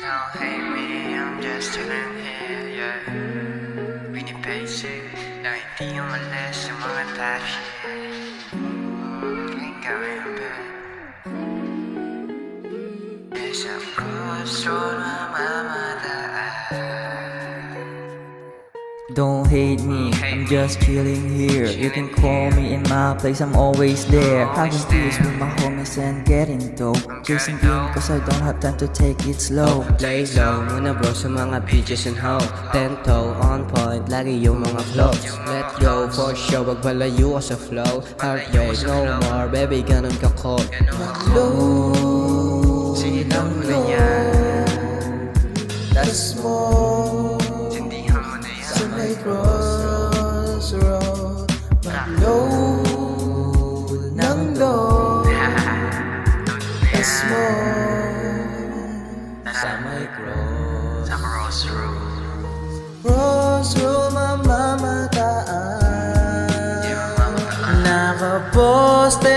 Don't hate me, I'm just chilling here, yeah. Pinipasive na hindi umalis sa mga touch. Ngayon gawin ang bed. Nasa crossroad mamamadaan. Don't hate me, I'm just chilling here. You can call me in my place, I'm always there. Having peace with my homies and getting dope. Chasing dream cause I don't have time to take it slow. Play low muna bro sa mga bitches and hoe. 10 toe on point, lagi yung mga flows. Let go for show, wag malayo ka sa flow. Heartbreak no more, baby ganun ka cold. Low, Silang mo na yan. that's more. Sindihan mo na yan. Sa may crossroad, mag-load ng load. That's more. Sa may Sa crossroad. crossroad, mamamataan. Nakaposte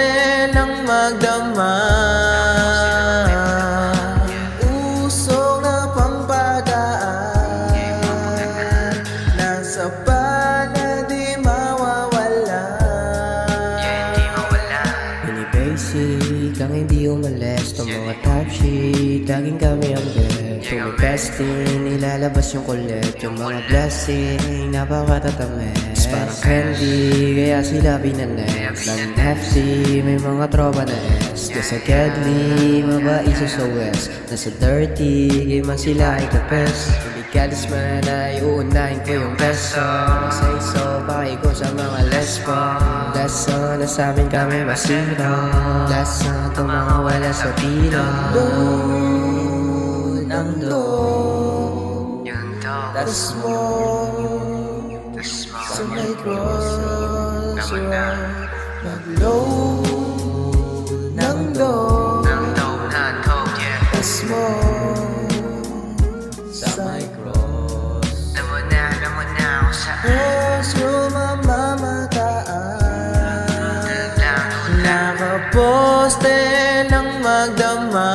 ng magdama. Usok na pangpadaan. Nasa bala di mawawala. Hindi mawala. Pinibasic ang hindi umalis. Itong mga type shit, laging kami ang best. Kung may besting, nilalabas yung kulit. Yung mga blessing, napakatatamis. Parang candy, kaya sila binanex. Laging hefty, may mga tropa na S. Nasa deadly, mabait sa west. Nasa dirty, man sila ay the best. Hindi kalis man ay uunahin ko yung beso. Say so, pakiko sa mga lesbo. Lesson na sa amin kami masino. Lesson itong mga wala sa pino. Load ng load. Yung dog. That's more. The small. Sa may crossroad, mag-load ng load. Ng dog na dog, yeah. That's more. Sa may cross. Alam mo na kung saan. Crossroad, mamamataan. Nakaposte ng magdama.